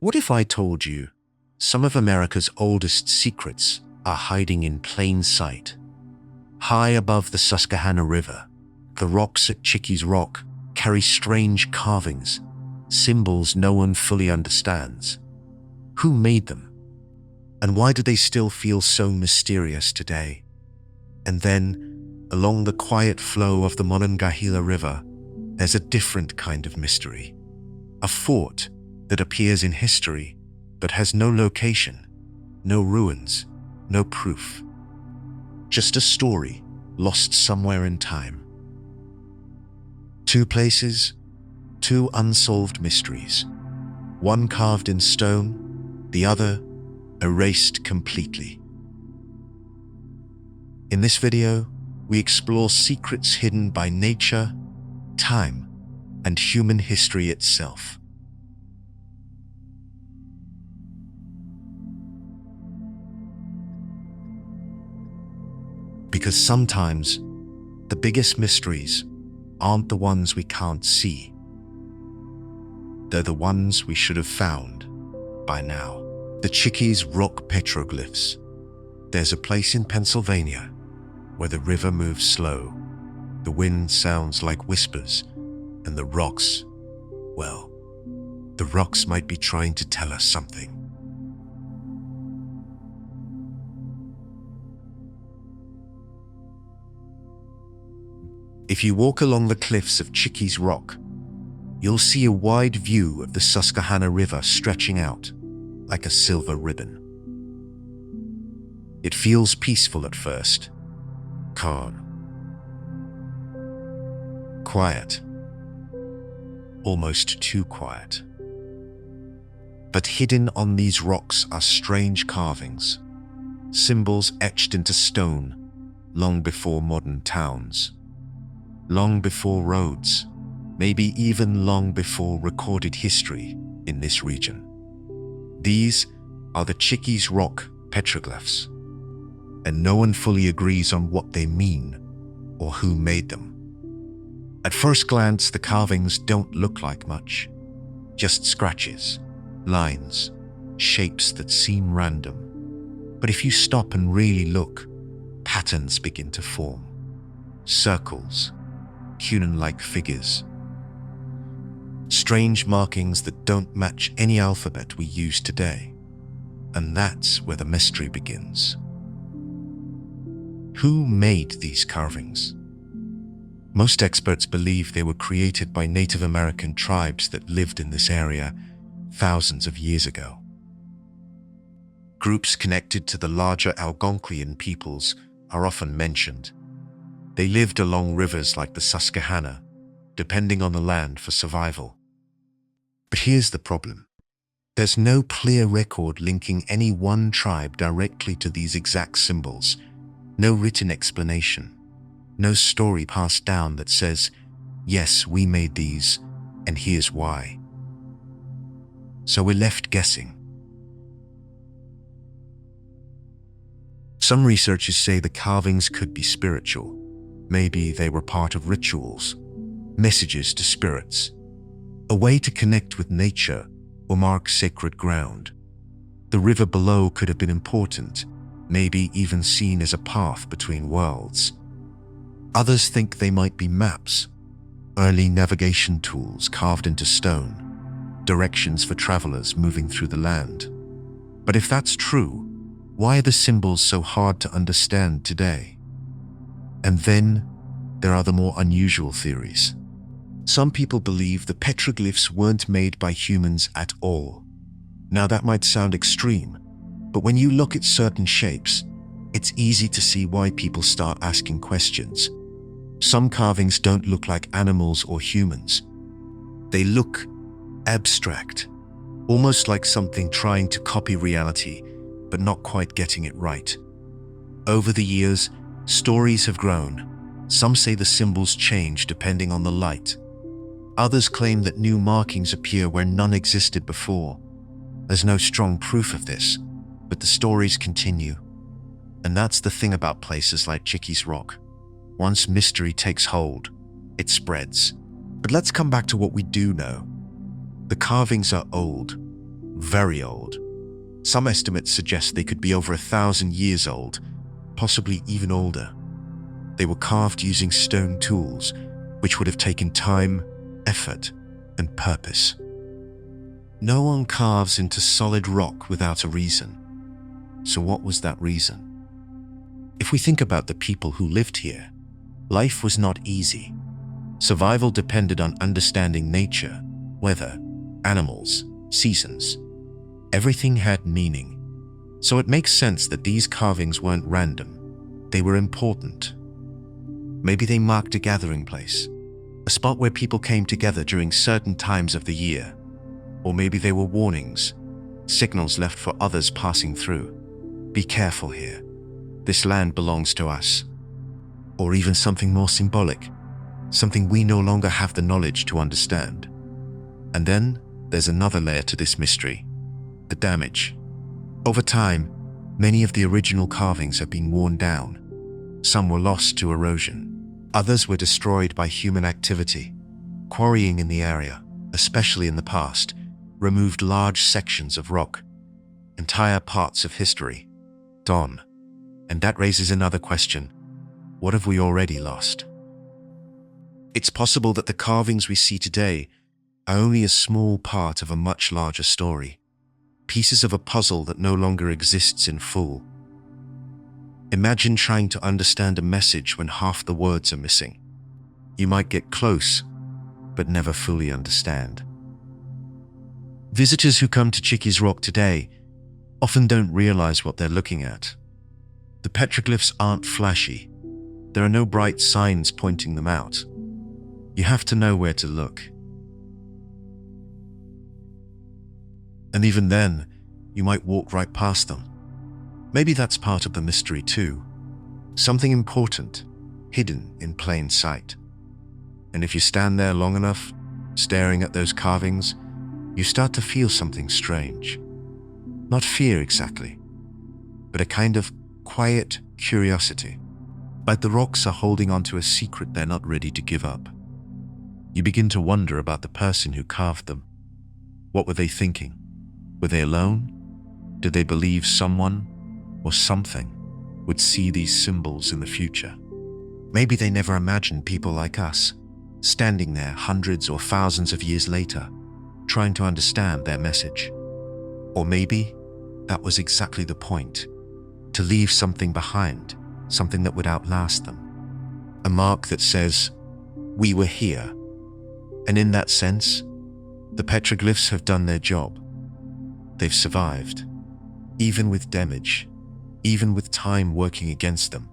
What if I told you some of America's oldest secrets are hiding in plain sight? High above the Susquehanna River, the rocks at Chickies Rock carry strange carvings, symbols no one fully understands. Who made them? And why do they still feel so mysterious today? And then, along the quiet flow of the Monongahela River, there's a different kind of mystery. A fort that appears in history but has no location, no ruins, no proof. Just a story lost somewhere in time. Two places, two unsolved mysteries. One carved in stone, the other erased completely. In this video, we explore secrets hidden by nature, time, and human history itself. Because sometimes, the biggest mysteries aren't the ones we can't see. They're the ones we should have found by now. The Chickies Rock Petroglyphs. There's a place in Pennsylvania where the river moves slow, the wind sounds like whispers, and the rocks, well, the rocks might be trying to tell us something. If you walk along the cliffs of Chickies Rock, you'll see a wide view of the Susquehanna River stretching out like a silver ribbon. It feels peaceful at first, calm, quiet, almost too quiet. But hidden on these rocks are strange carvings, symbols etched into stone long before modern towns. Long before roads, maybe even long before recorded history in this region. These are the Chickies Rock Petroglyphs, and no one fully agrees on what they mean or who made them. At first glance, the carvings don't look like much, just scratches, lines, shapes that seem random. But if you stop and really look, patterns begin to form. Circles, Cunan-like figures. Strange markings that don't match any alphabet we use today. And that's where the mystery begins. Who made these carvings? Most experts believe they were created by Native American tribes that lived in this area thousands of years ago. Groups connected to the larger Algonquian peoples are often mentioned. They lived along rivers like the Susquehanna, depending on the land for survival. But here's the problem. There's no clear record linking any one tribe directly to these exact symbols. No written explanation. No story passed down that says, yes, we made these, and here's why. So we're left guessing. Some researchers say the carvings could be spiritual. Maybe they were part of rituals, messages to spirits, a way to connect with nature or mark sacred ground. The river below could have been important, maybe even seen as a path between worlds. Others think they might be maps, early navigation tools carved into stone, directions for travelers moving through the land. But if that's true, why are the symbols so hard to understand today? And then there are the more unusual theories. Some people believe the petroglyphs weren't made by humans at all. Now that might sound extreme, but when you look at certain shapes, it's easy to see why people start asking questions. Some carvings don't look like animals or humans. They look abstract, almost like something trying to copy reality, but not quite getting it right. Over the years, stories have grown. Some say the symbols change depending on the light. Others claim that new markings appear where none existed before. There's no strong proof of this, but the stories continue. And that's the thing about places like Chickies Rock. Once mystery takes hold, it spreads. But let's come back to what we do know. The carvings are old, very old. Some estimates suggest they could be over 1,000 years old, possibly even older. They were carved using stone tools, which would have taken time, effort, and purpose. No one carves into solid rock without a reason. So what was that reason? If we think about the people who lived here, life was not easy. Survival depended on understanding nature, weather, animals, seasons. Everything had meaning. So it makes sense that these carvings weren't random. They were important. Maybe they marked a gathering place, a spot where people came together during certain times of the year. Or maybe they were warnings, signals left for others passing through. Be careful here. This land belongs to us. Or even something more symbolic, something we no longer have the knowledge to understand. And then there's another layer to this mystery, the damage. Over time, many of the original carvings have been worn down. Some were lost to erosion. Others were destroyed by human activity. Quarrying in the area, especially in the past, removed large sections of rock, entire parts of history, gone. And that raises another question. What have we already lost? It's possible that the carvings we see today are only a small part of a much larger story, pieces of a puzzle that no longer exists in full. Imagine trying to understand a message when half the words are missing. You might get close, but never fully understand. Visitors who come to Chickies Rock today often don't realize what they're looking at. The petroglyphs aren't flashy. There are no bright signs pointing them out. You have to know where to look. And even then, you might walk right past them. Maybe that's part of the mystery too. Something important, hidden in plain sight. And if you stand there long enough, staring at those carvings, you start to feel something strange. Not fear exactly, but a kind of quiet curiosity. Like the rocks are holding onto a secret they're not ready to give up. You begin to wonder about the person who carved them. What were they thinking? Were they alone? Did they believe someone or something would see these symbols in the future? Maybe they never imagined people like us, standing there hundreds or thousands of years later, trying to understand their message. Or maybe that was exactly the point, to leave something behind, something that would outlast them. A mark that says, we were here. And in that sense, the petroglyphs have done their job. They've survived. Even with damage, even with time working against them,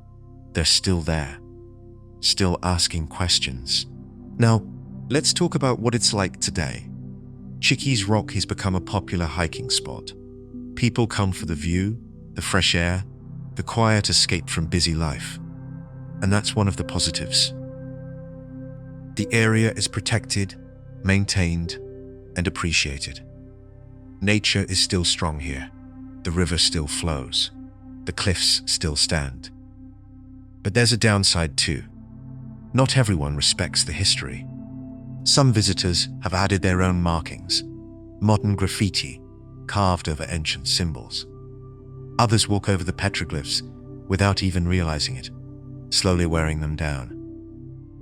they're still there, still asking questions. Now, let's talk about what it's like today. Chickies Rock has become a popular hiking spot. People come for the view, the fresh air, the quiet escape from busy life. And that's one of the positives. The area is protected, maintained, and appreciated. Nature is still strong here. The river still flows. The cliffs still stand. But there's a downside too. Not everyone respects the history. Some visitors have added their own markings, modern graffiti carved over ancient symbols. Others walk over the petroglyphs without even realizing it, slowly wearing them down.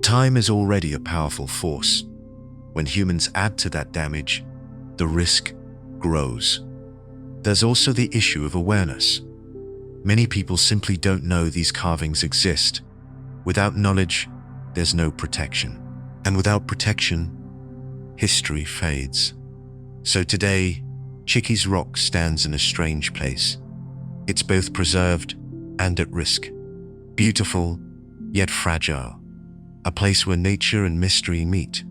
Time is already a powerful force. When humans add to that damage, the risk grows. There's also the issue of awareness. Many people simply don't know these carvings exist. Without knowledge, there's no protection. And without protection, history fades. So today, Chickies Rock stands in a strange place. It's both preserved and at risk. Beautiful, yet fragile. A place where nature and mystery meet,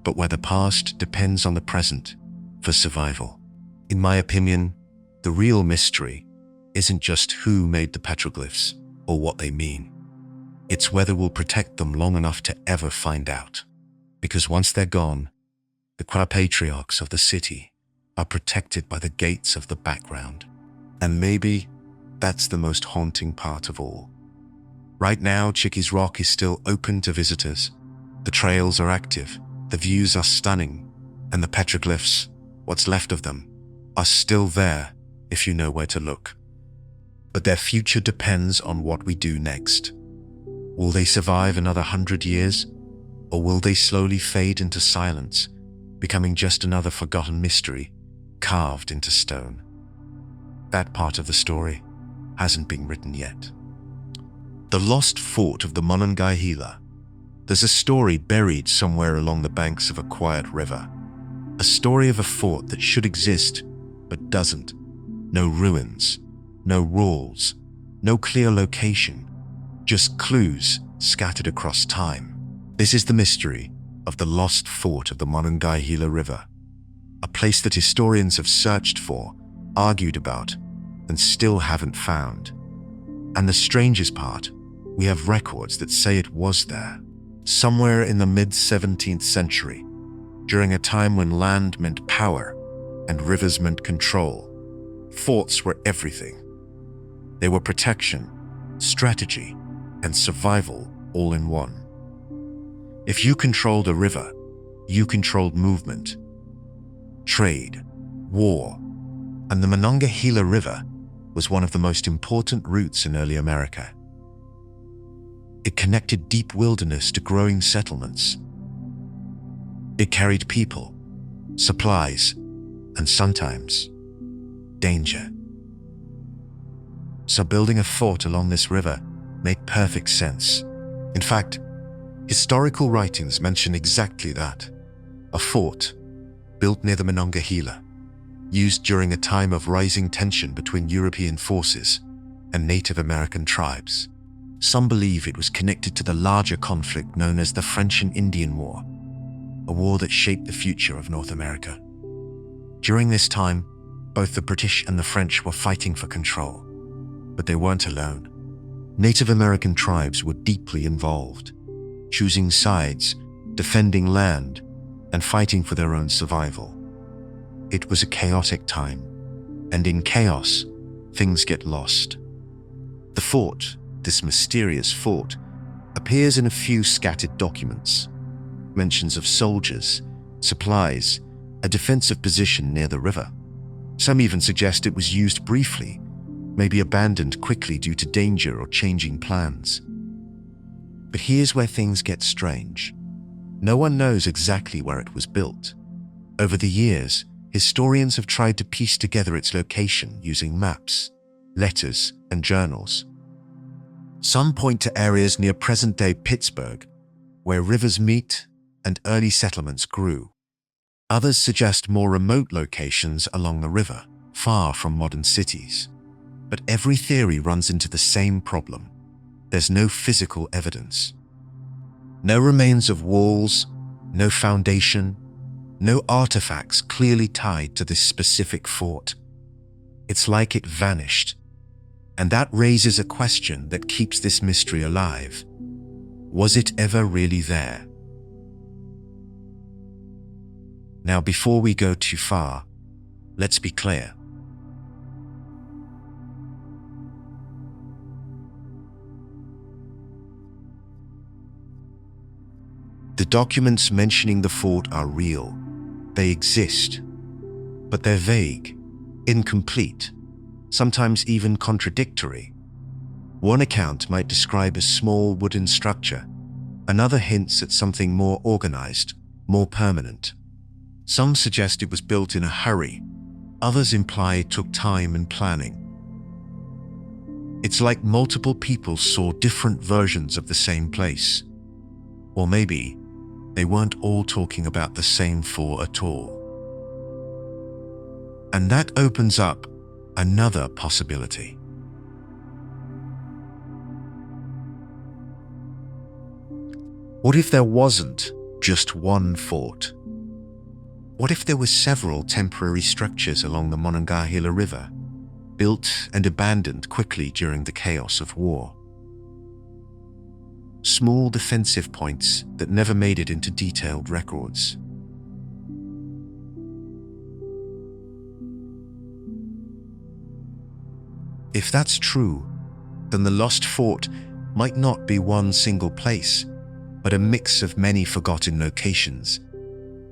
but where the past depends on the present for survival. In my opinion, the real mystery isn't just who made the petroglyphs or what they mean. It's whether we'll protect them long enough to ever find out. Because once they're gone, the patriarchs of the city are protected by the gates of the background. And maybe that's the most haunting part of all. Right now, Chickies Rock is still open to visitors. The trails are active, the views are stunning, and the petroglyphs, what's left of them, are still there if you know where to look. But their future depends on what we do next. Will they survive another 100 years? Or will they slowly fade into silence, becoming just another forgotten mystery carved into stone? That part of the story hasn't been written yet. The lost fort of the Monongahela. There's a story buried somewhere along the banks of a quiet river. A story of a fort that should exist, but doesn't. No ruins, no rules, no clear location, just clues scattered across time. This is the mystery of the lost fort of the Monongahela River, a place that historians have searched for, argued about, and still haven't found. And the strangest part, we have records that say it was there, somewhere in the mid-17th century, during a time when land meant power and rivers meant control. Forts were everything. They were protection, strategy, and survival all in one. If you controlled a river, you controlled movement, trade, war, and the Monongahela River was one of the most important routes in early America. It connected deep wilderness to growing settlements. It carried people, supplies, and sometimes danger. So building a fort along this river made perfect sense. In fact, historical writings mention exactly that. A fort built near the Monongahela, used during a time of rising tension between European forces and Native American tribes. Some believe it was connected to the larger conflict known as the French and Indian War, a war that shaped the future of North America. During this time, both the British and the French were fighting for control, but they weren't alone. Native American tribes were deeply involved, choosing sides, defending land, and fighting for their own survival. It was a chaotic time, and in chaos, things get lost. The fort, this mysterious fort, appears in a few scattered documents. Mentions of soldiers, supplies, a defensive position near the river. Some even suggest it was used briefly, maybe abandoned quickly due to danger or changing plans. But here's where things get strange. No one knows exactly where it was built. Over the years, historians have tried to piece together its location using maps, letters, and journals. Some point to areas near present-day Pittsburgh, where rivers meet and early settlements grew. Others suggest more remote locations along the river, far from modern cities. But every theory runs into the same problem. There's no physical evidence. No remains of walls, no foundation, no artifacts clearly tied to this specific fort. It's like it vanished. And that raises a question that keeps this mystery alive. Was it ever really there? Now, before we go too far, let's be clear. The documents mentioning the fort are real. They exist. But they're vague, incomplete, sometimes even contradictory. One account might describe a small wooden structure. Another hints at something more organized, more permanent. Some suggest it was built in a hurry. Others imply it took time and planning. It's like multiple people saw different versions of the same place. Or maybe they weren't all talking about the same fort at all. And that opens up another possibility. What if there wasn't just one fort? What if there were several temporary structures along the Monongahela River, built and abandoned quickly during the chaos of war? Small defensive points that never made it into detailed records. If that's true, then the lost fort might not be one single place, but a mix of many forgotten locations,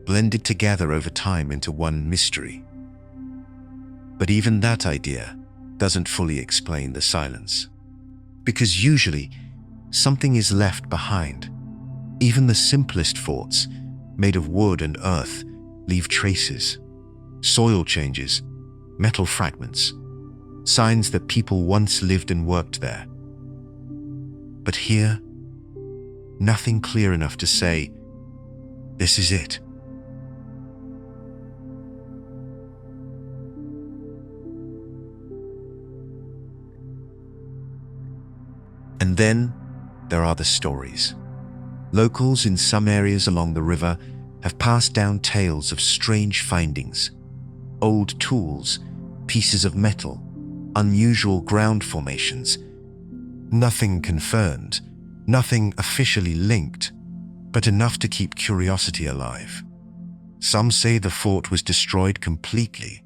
blended together over time into one mystery. But even that idea doesn't fully explain the silence. Because usually, something is left behind. Even the simplest forts, made of wood and earth, leave traces. Soil changes, metal fragments, signs that people once lived and worked there. But here, nothing clear enough to say, this is it. And then there are the stories. Locals in some areas along the river have passed down tales of strange findings. Old tools, pieces of metal, unusual ground formations. Nothing confirmed, nothing officially linked, but enough to keep curiosity alive. Some say the fort was destroyed completely,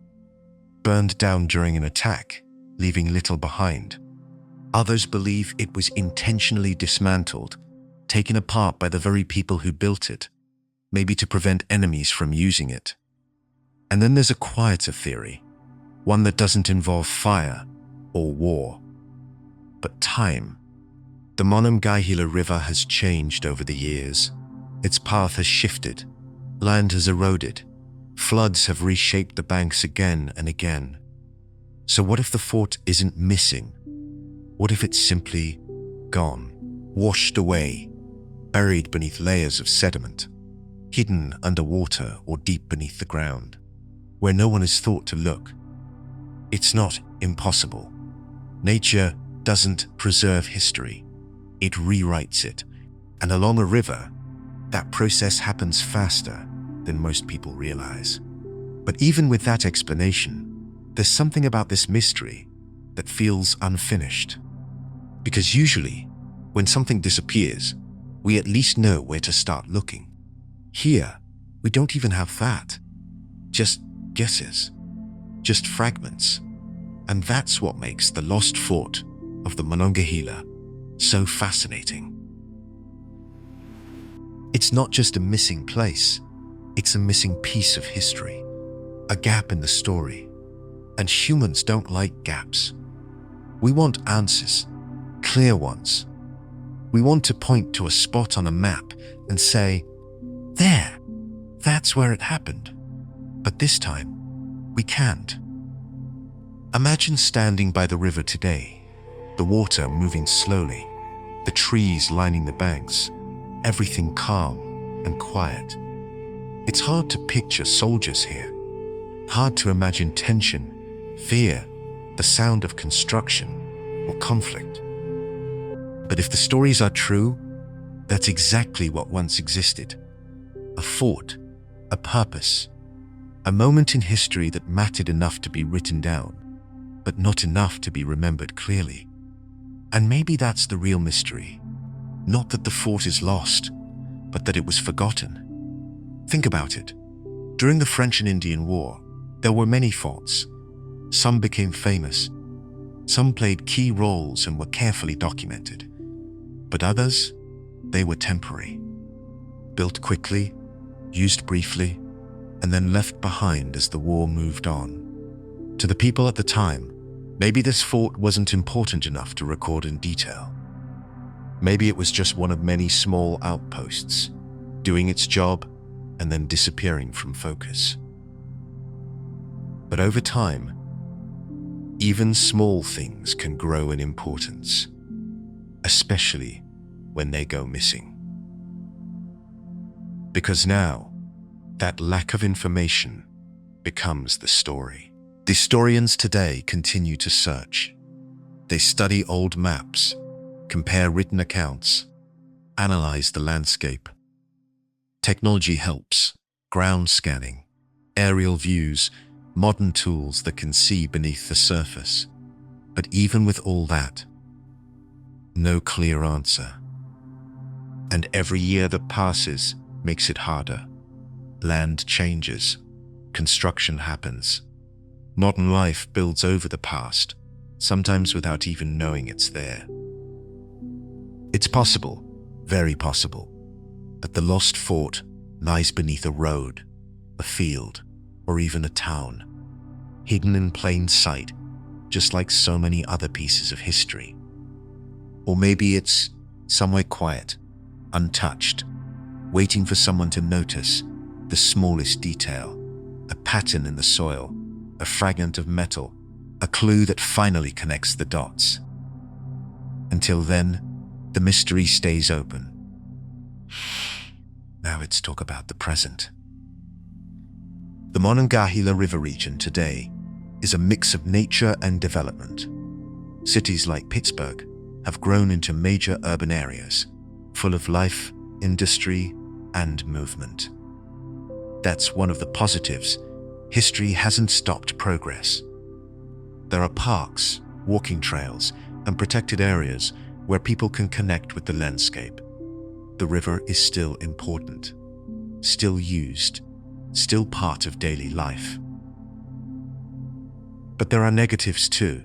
burned down during an attack, leaving little behind. Others believe it was intentionally dismantled, taken apart by the very people who built it, maybe to prevent enemies from using it. And then there's a quieter theory, one that doesn't involve fire or war, but time. The Monongahela River has changed over the years. Its path has shifted, land has eroded, floods have reshaped the banks again and again. So what if the fort isn't missing? What if it's simply gone, washed away, buried beneath layers of sediment, hidden underwater or deep beneath the ground, where no one has thought to look? It's not impossible. Nature doesn't preserve history, it rewrites it. And along a river, that process happens faster than most people realize. But even with that explanation, there's something about this mystery that feels unfinished. Because usually, when something disappears, we at least know where to start looking. Here, we don't even have that. Just guesses, just fragments. And that's what makes the lost fort of the Monongahela so fascinating. It's not just a missing place, it's a missing piece of history, a gap in the story. And humans don't like gaps. We want answers, clear ones. We want to point to a spot on a map and say, there, that's where it happened. But this time, we can't. Imagine standing by the river today, the water moving slowly, the trees lining the banks, everything calm and quiet. It's hard to picture soldiers here, hard to imagine tension, fear, the sound of construction or conflict. But if the stories are true, that's exactly what once existed. A fort, a purpose, a moment in history that mattered enough to be written down, but not enough to be remembered clearly. And maybe that's the real mystery. Not that the fort is lost, but that it was forgotten. Think about it. During the French and Indian War, there were many forts. Some became famous. Some played key roles and were carefully documented. But others, they were temporary. Built quickly, used briefly, and then left behind as the war moved on. To the people at the time, maybe this fort wasn't important enough to record in detail. Maybe it was just one of many small outposts, doing its job and then disappearing from focus. But over time, even small things can grow in importance, especially when they go missing. Because now, that lack of information becomes the story. Historians today continue to search. They study old maps, compare written accounts, analyze the landscape. Technology helps: ground scanning, aerial views, modern tools that can see beneath the surface. But even with all that, no clear answer. And every year that passes makes it harder. Land changes, construction happens. Modern life builds over the past, sometimes without even knowing it's there. It's possible, very possible, that the lost fort lies beneath a road, a field, or even a town. hidden in plain sight, just like so many other pieces of history. Or maybe it's somewhere quiet, untouched, waiting for someone to notice the smallest detail, a pattern in the soil, a fragment of metal, a clue that finally connects the dots. Until then, the mystery stays open. Now let's talk about the present. The Monongahela River region today is a mix of nature and development. Cities like Pittsburgh have grown into major urban areas, full of life, industry, and movement. That's one of the positives. History hasn't stopped progress. There are parks, walking trails, and protected areas where people can connect with the landscape. The river is still important, still used, still part of daily life. But there are negatives too.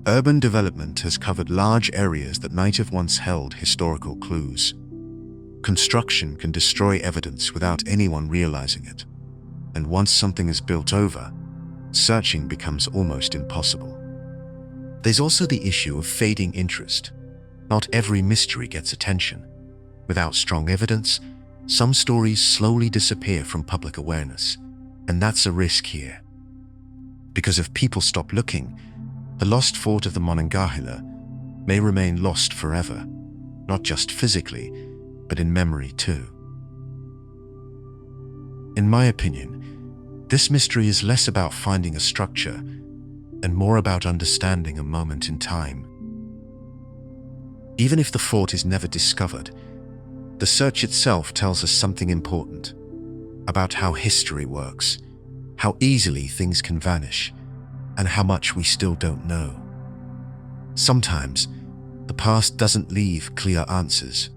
Urban development has covered large areas that might have once held historical clues. Construction can destroy evidence without anyone realizing it. And once something is built over, searching becomes almost impossible. There's also the issue of fading interest. Not every mystery gets attention. Without strong evidence, some stories slowly disappear from public awareness, and that's a risk here. Because if people stop looking, the lost fort of the Monongahela may remain lost forever, not just physically, but in memory too. In my opinion, this mystery is less about finding a structure and more about understanding a moment in time. Even if the fort is never discovered, the search itself tells us something important about how history works, how easily things can vanish, and how much we still don't know. Sometimes, the past doesn't leave clear answers.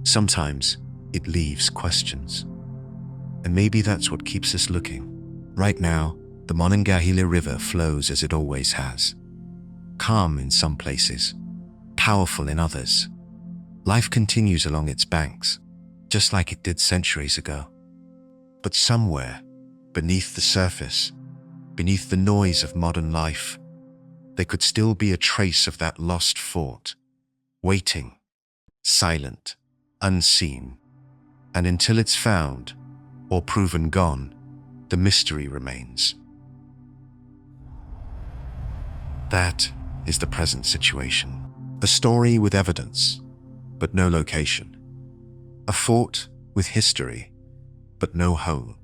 Sometimes, it leaves questions. And maybe that's what keeps us looking. Right now, the Monongahela River flows as it always has. Calm in some places, powerful in others. Life continues along its banks, just like it did centuries ago. But somewhere, beneath the surface, beneath the noise of modern life, there could still be a trace of that lost fort, waiting, silent, unseen. And until it's found, or proven gone, the mystery remains. That is the present situation. A story with evidence, but no location. A fort with history, but no home.